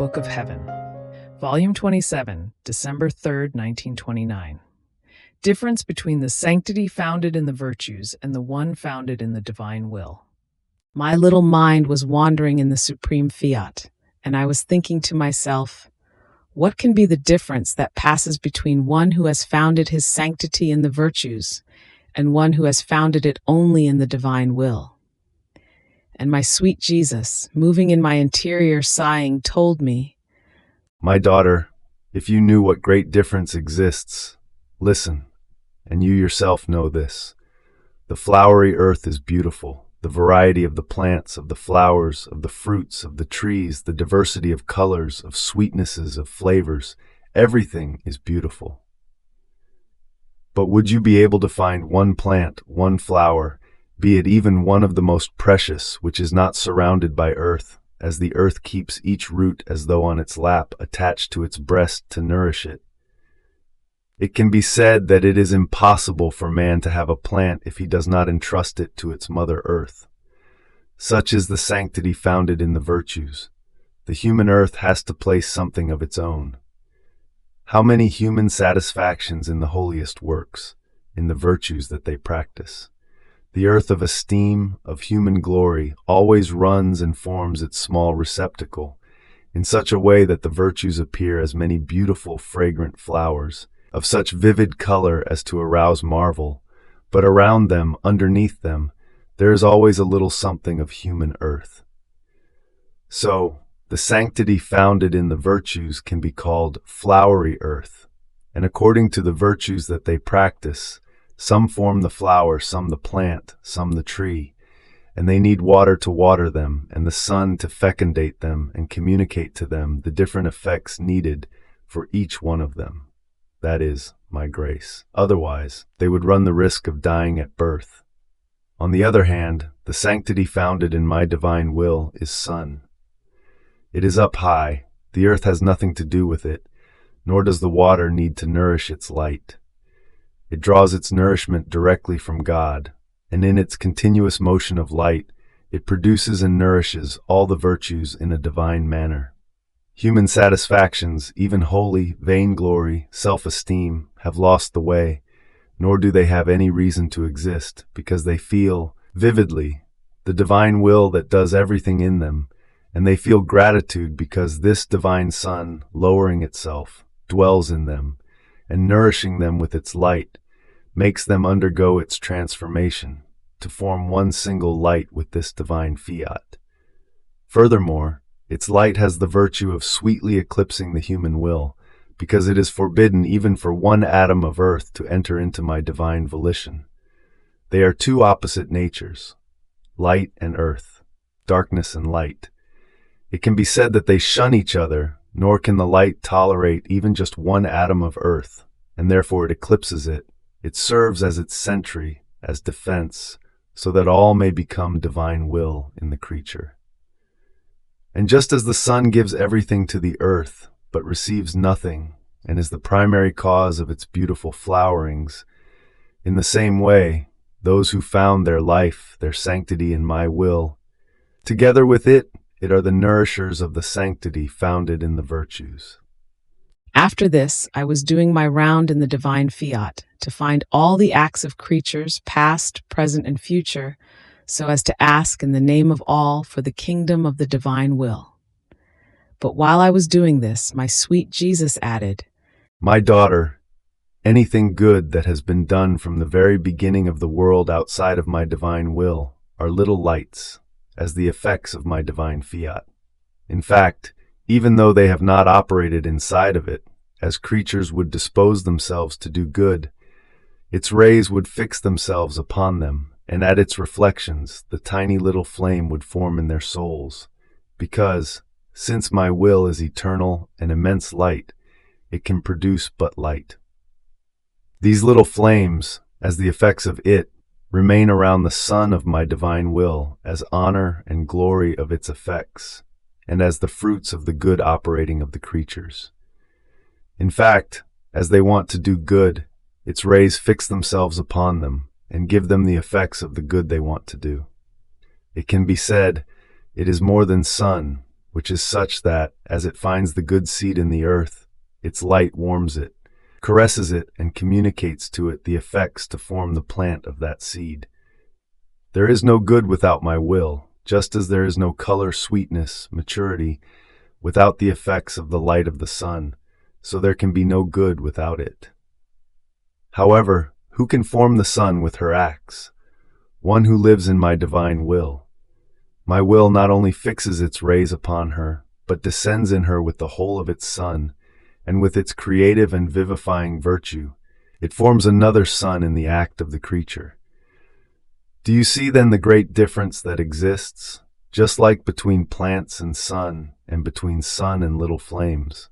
Book of Heaven, Volume 27, December 3rd, 1929. Difference between the sanctity founded in the virtues and the one founded in the divine will. My little mind was wandering in the supreme fiat, and I was thinking to myself, what can be the difference that passes between one who has founded his sanctity in the virtues and one who has founded it only in the divine will? And my sweet Jesus, moving in my interior, sighing, told me, "My daughter, if you knew what great difference exists, listen, and you yourself know this. The flowery earth is beautiful. The variety of the plants, of the flowers, of the fruits, of the trees, the diversity of colors, of sweetnesses, of flavors, everything is beautiful. But would you be able to find one plant, one flower, be it even one of the most precious, which is not surrounded by earth, as the earth keeps each root as though on its lap, attached to its breast to nourish it? It can be said that it is impossible for man to have a plant if he does not entrust it to its mother earth. Such is the sanctity founded in the virtues. The human earth has to place something of its own. How many human satisfactions in the holiest works, in the virtues that they practice! The earth of esteem, of human glory, always runs and forms its small receptacle, in such a way that the virtues appear as many beautiful, fragrant flowers, of such vivid color as to arouse marvel, but around them, underneath them, there is always a little something of human earth. So, the sanctity founded in the virtues can be called flowery earth, and according to the virtues that they practice, some form the flower, some the plant, some the tree, and they need water to water them, and the sun to fecundate them and communicate to them the different effects needed for each one of them. That is, my grace. Otherwise, they would run the risk of dying at birth. On the other hand, the sanctity founded in my divine will is sun. It is up high. The earth has nothing to do with it, nor does the water need to nourish its light. It draws its nourishment directly from God, and in its continuous motion of light, it produces and nourishes all the virtues in a divine manner. Human satisfactions, even holy, vainglory, self-esteem, have lost the way, nor do they have any reason to exist, because they feel, vividly, the divine will that does everything in them, and they feel gratitude because this divine sun, lowering itself, dwells in them, and nourishing them with its light, makes them undergo its transformation, to form one single light with this divine fiat. Furthermore, its light has the virtue of sweetly eclipsing the human will, because it is forbidden even for one atom of earth to enter into my divine volition. They are two opposite natures, light and earth, darkness and light. It can be said that they shun each other, nor can the light tolerate even just one atom of earth, and therefore it eclipses it. It serves as its sentry, as defense, so that all may become divine will in the creature. And just as the sun gives everything to the earth, but receives nothing, and is the primary cause of its beautiful flowerings, in the same way, those who found their life, their sanctity in my will, together with it are the nourishers of the sanctity founded in the virtues. After this, I was doing my round in the divine fiat to find all the acts of creatures, past, present, and future, so as to ask in the name of all for the kingdom of the divine will. But while I was doing this, my sweet Jesus added, "My daughter, anything good that has been done from the very beginning of the world outside of my divine will are little lights, as the effects of my divine fiat. In fact, even though they have not operated inside of it, as creatures would dispose themselves to do good, its rays would fix themselves upon them, and at its reflections the tiny little flame would form in their souls, because, since my will is eternal and immense light, it can produce but light. These little flames, as the effects of it, remain around the sun of my divine will as honor and glory of its effects, and as the fruits of the good operating of the creatures. In fact, as they want to do good, its rays fix themselves upon them and give them the effects of the good they want to do. It can be said, it is more than sun, which is such that, as it finds the good seed in the earth, its light warms it, caresses it, and communicates to it the effects to form the plant of that seed. There is no good without my will, just as there is no color, sweetness, maturity, without the effects of the light of the sun, so there can be no good without it. However, who can form the sun with her axe? One who lives in my divine will. My will not only fixes its rays upon her, but descends in her with the whole of its sun, and with its creative and vivifying virtue, it forms another sun in the act of the creature. Do you see then the great difference that exists, just like between plants and sun, and between sun and little flames?